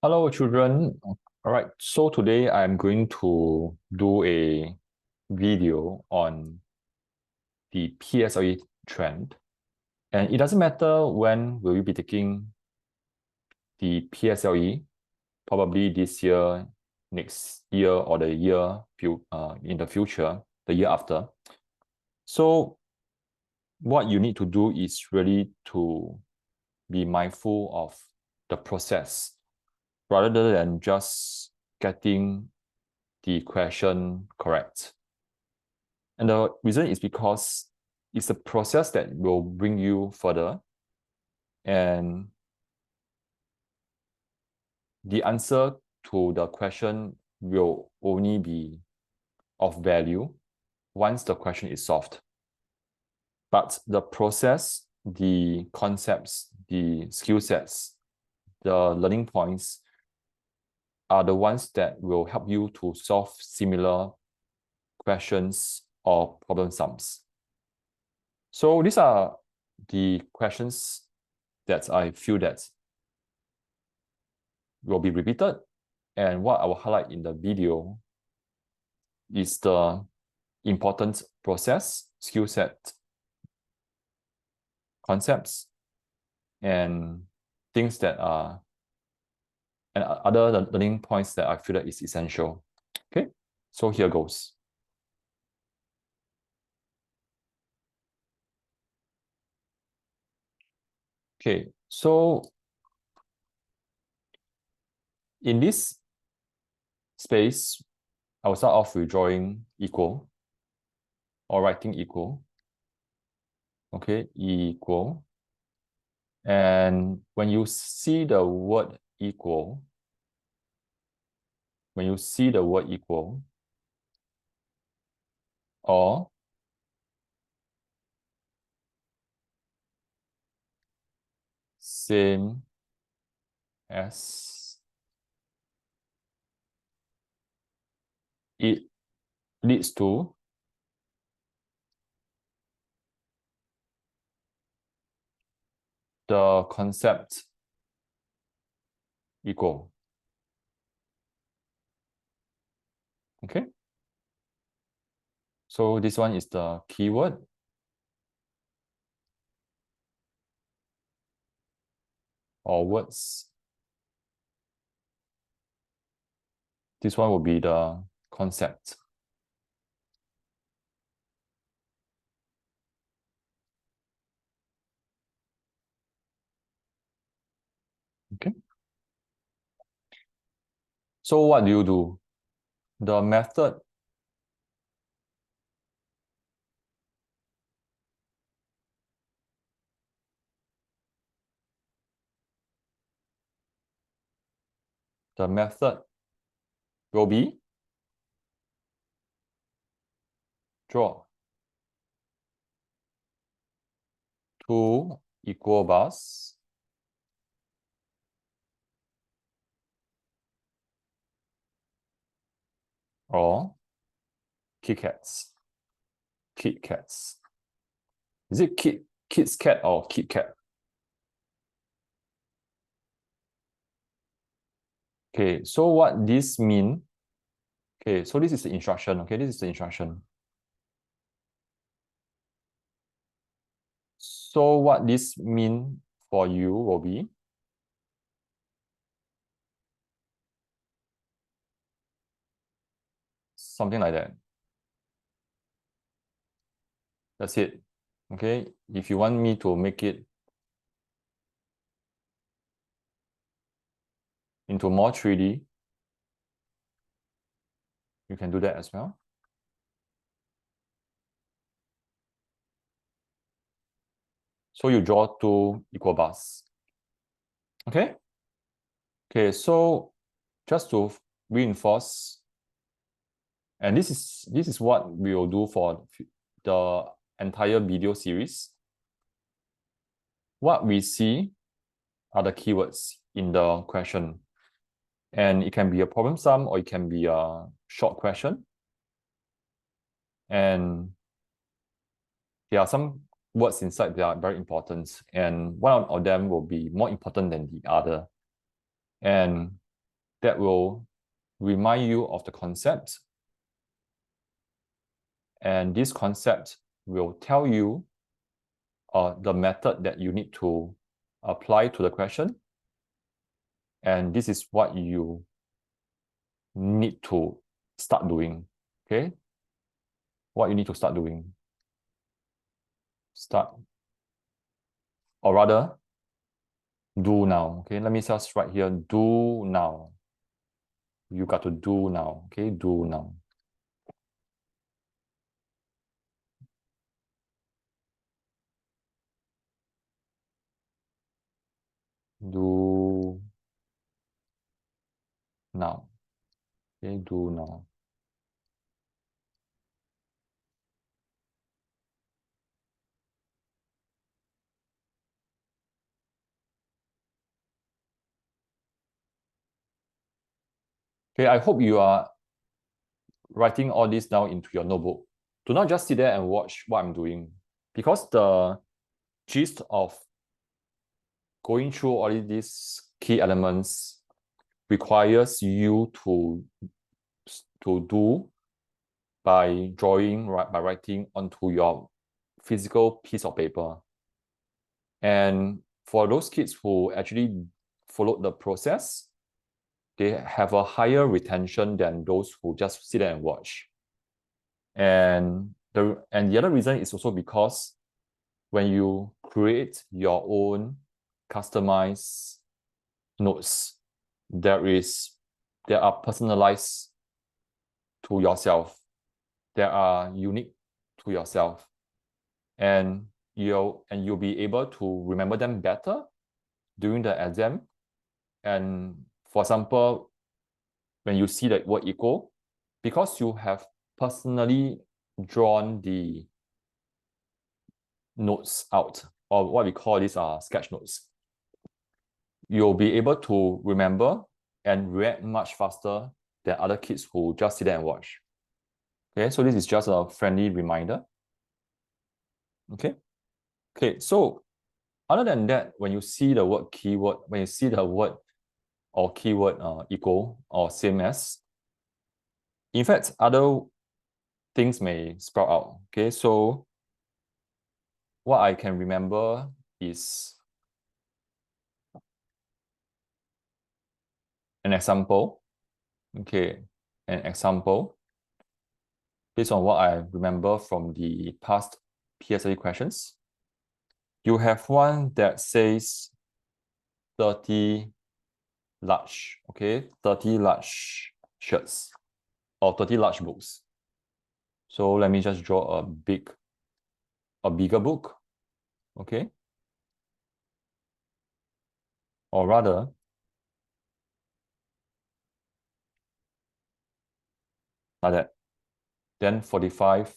Hello, children. All right, so today I'm going to do a video on the PSLE trend. And it doesn't matter when will you be taking the PSLE, probably this year, next year, or the year in the future, the year after. So what you need to do is really to be mindful of the process rather than just getting the question correct. And the reason is because it's a process that will bring you further, and the answer to the question will only be of value once the question is solved. But the process, the concepts, the skill sets, the learning points are the ones that will help you to solve similar questions or problem sums. So these are the questions that I feel that will be repeated. And what I will highlight in the video is the important process, skill set, concepts, and things that are, and other learning points that I feel that is essential. Okay, so here goes. Okay, so in this space, I will start off with drawing equal or writing equal. Okay, equal. And when you see the word equal, or same as, it leads to the concept equal. Okay, so this one is the keyword. Or words. This one will be the concept. Okay. So what do you do? The method will be draw two equal bars or Kit Kats. Kit Kats. Is it Kit's cat or Kit Kat? Okay, so what this mean? Okay, so this is the instruction. Okay, this is the instruction. So what this mean for you will be something like that. That's it. Okay, if you want me to make it into more 3D, you can do that as well. So you draw two equal bars. Okay? Okay, so just to reinforce, and this is what we will do for the entire video series. What we see are the keywords in the question. And it can be a problem sum or it can be a short question. And there are some words inside that are very important. And one of them will be more important than the other. And that will remind you of the concept. And this concept will tell you the method that you need to apply to the question. And this is what you need to start doing. Okay? What you need to start doing. Start. Or rather, do now. Okay, let me just write here, do now. You got to do now. Okay, do now. Do now. Okay, do now. Okay, I hope you are writing all this down into your notebook. Do not just sit there and watch what I'm doing, because the gist of going through all these key elements requires you to do by drawing, by writing onto your physical piece of paper. And for those kids who actually followed the process, they have a higher retention than those who just sit there and watch. And the other reason is also because when you create your own customized notes, they are personalized to yourself. They are unique to yourself. And you'll be able to remember them better during the exam. And for example, when you see the word equal, because you have personally drawn the notes out, or what we call these are sketch notes, you'll be able to remember and react much faster than other kids who just sit there and watch. Okay, so this is just a friendly reminder. Okay, so other than that, when you see the word keyword, when you see the word or keyword equal or same as, in fact, other things may sprout out. Okay, so what I can remember is an example. Okay, an example based on what I remember from the past PSLE questions. You have one that says 30 large, okay, 30 large shirts or 30 large books. So let me just draw a bigger book, okay? Or rather, like that. Then 45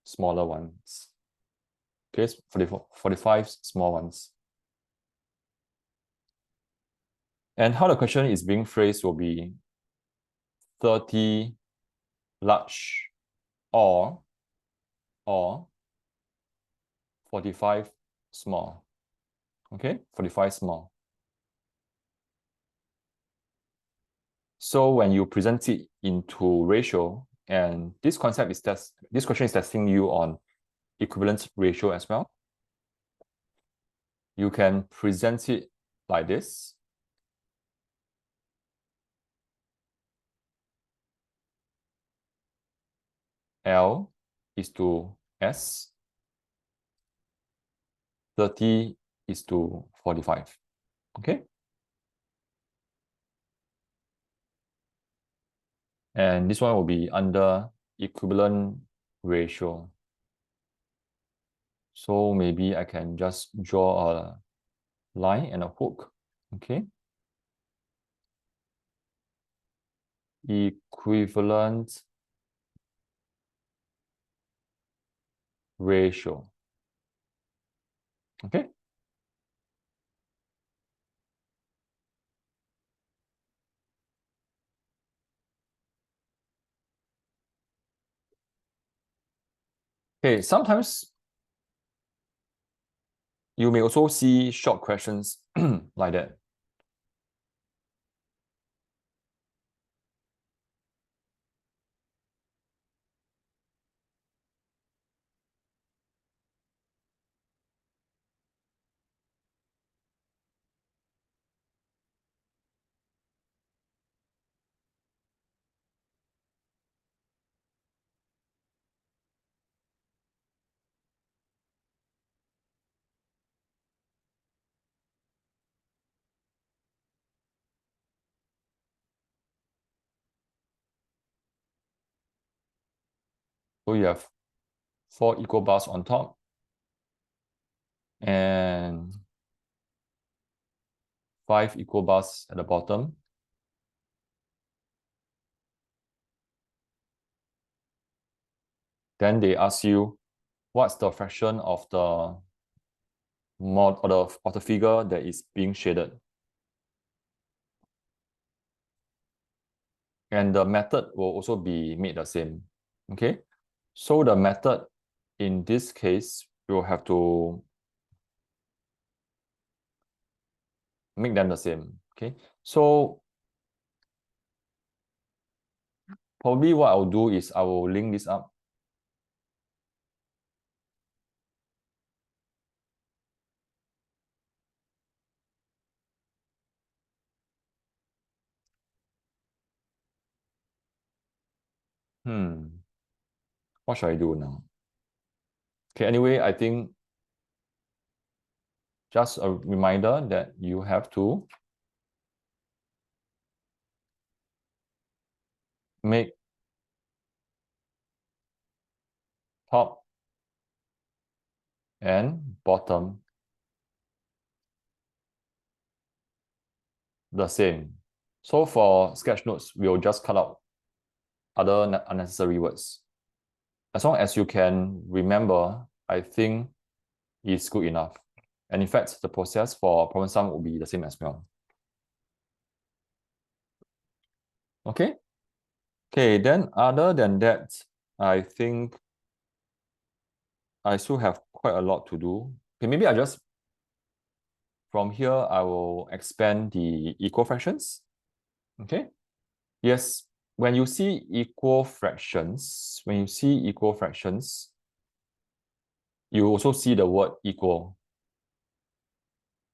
smaller ones. Okay, 45 small ones. And how the question is being phrased will be 30 large or 45 small. Okay, 45 small. So when you present it into ratio, and this question is testing you on equivalence ratio as well. You can present it like this. L is to S, 30 is to 45. Okay. And this one will be under equivalent ratio. So maybe I can just draw a line and a hook. Okay. Equivalent ratio. Okay. Okay, sometimes you may also see short questions like that. So you have 4 equal bars on top and 5 equal bars at the bottom. Then they ask you, what's the fraction of the mod or of the figure that is being shaded? And the method will also be made the same. Okay, so the method in this case will have to make them the same. Okay, so probably what I'll do is I will link this up. What should I do now? Okay, anyway, I think just a reminder that you have to make top and bottom the same. So for sketch notes, we'll just cut out other unnecessary words. As long as you can remember, I think is good enough. And in fact, the process for problem sum will be the same as well. Okay? Okay, then other than that, I think I still have quite a lot to do. Okay, maybe from here, I will expand the equal fractions. Okay? Yes, when you see equal fractions, you also see the word equal.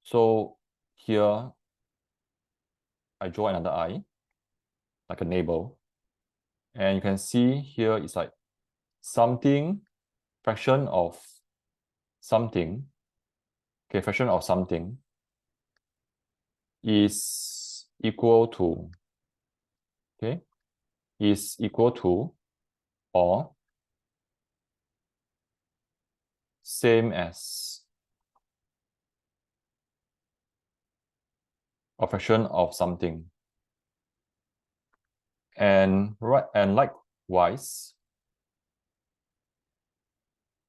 So here, I draw another eye, like a navel. And you can see here it's like something, fraction of something, okay, fraction of something is equal to, okay, is equal to or same as a fraction of something. And likewise,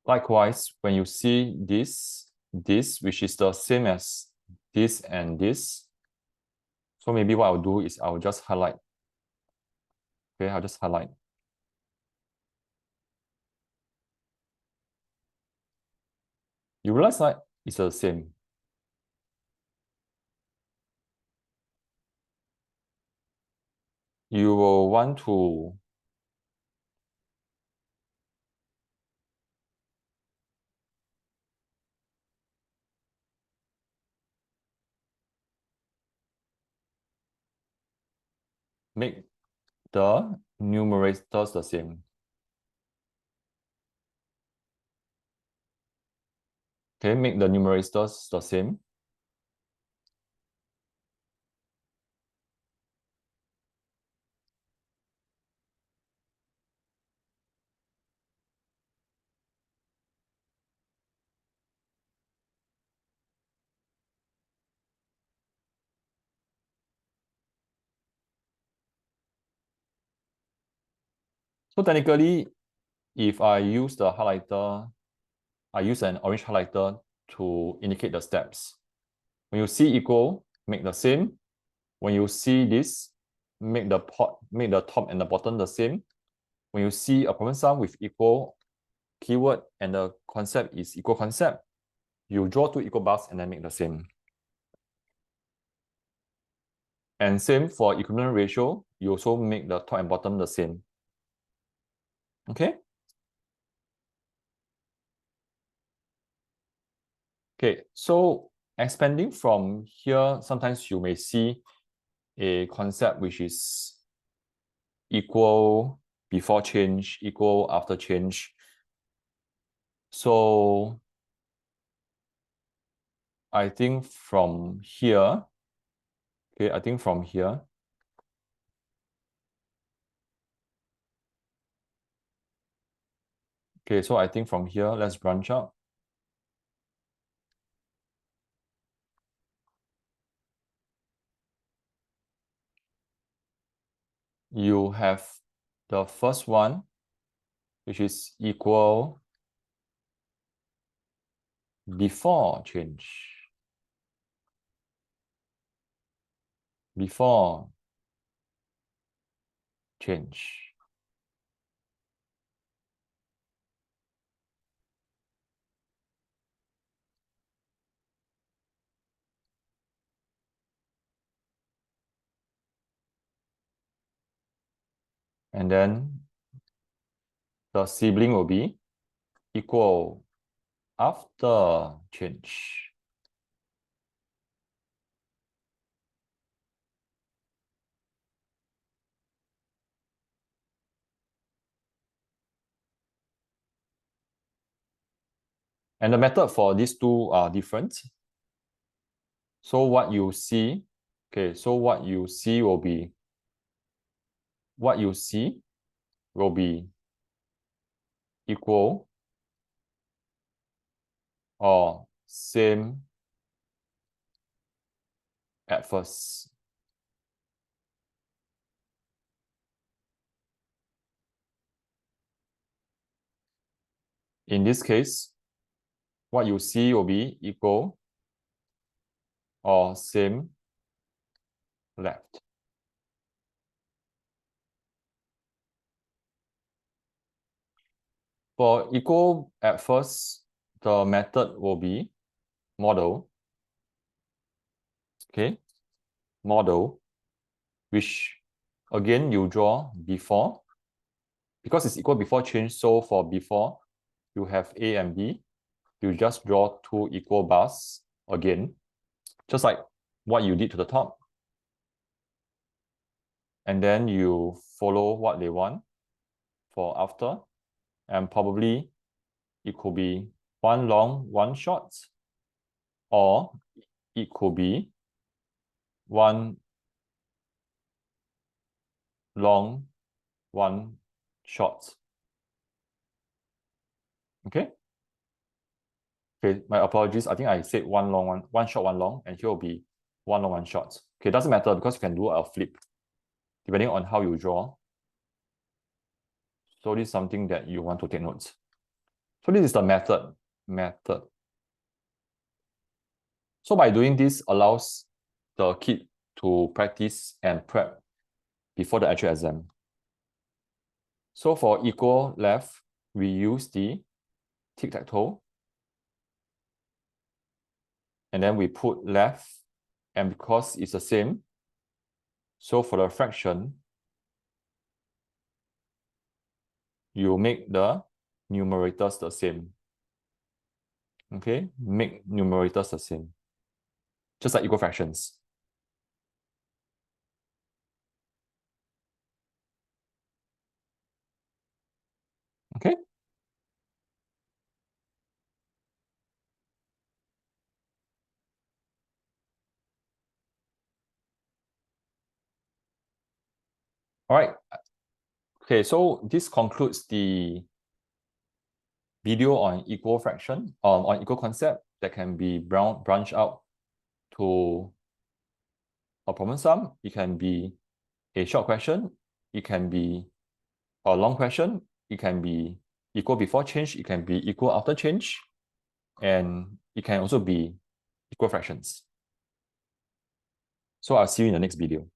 when you see this which is the same as this and this, so maybe what I'll do is I'll just highlight. Okay, I'll just highlight. You realize that it's the same. You will want to make the numerators the same. Okay, make the numerators the same. So technically, if I use the highlighter, I use an orange highlighter to indicate the steps. When you see equal, make the same. When you see this, make the top and the bottom the same. When you see a problem sum with equal keyword and the concept is equal concept, you draw 2 equal bars and then make the same. And same for equivalent ratio, you also make the top and bottom the same. Okay? Okay, so expanding from here, sometimes you may see a concept which is equal before change, equal after change. So I think from here, okay, Okay, so I think from here, let's branch out. You have the first one, which is equal before change. Before change. And then the sibling will be equal after change. And the method for these two are different. So what you see, okay, so what you see will be equal or same at first. In this case, what you see will be equal or same left. For equal at first, the method will be model. Okay, model, which again you draw before. Because it's equal before change, so for before, you have A and B. You just draw two equal bars again, just like what you did to the top. And then you follow what they want for after. And probably it could be one long, one short, or it could be one long, one short. Okay? Okay, my apologies. I think I said one long, one short, one long, and here will be one long, one short. Okay, it doesn't matter because you can do a flip depending on how you draw. So this is something that you want to take notes. So this is the method. So by doing this allows the kid to practice and prep before the actual exam. So for equal left, we use the tic-tac-toe. And then we put left, and because it's the same, so for the fraction, you make the numerators the same. Okay, make numerators the same. Just like equal fractions. Okay. All right. Okay, so this concludes the video on equal fraction, on equal concept that can be branched out to a problem sum. It can be a short question. It can be a long question. It can be equal before change. It can be equal after change. And it can also be equal fractions. So I'll see you in the next video.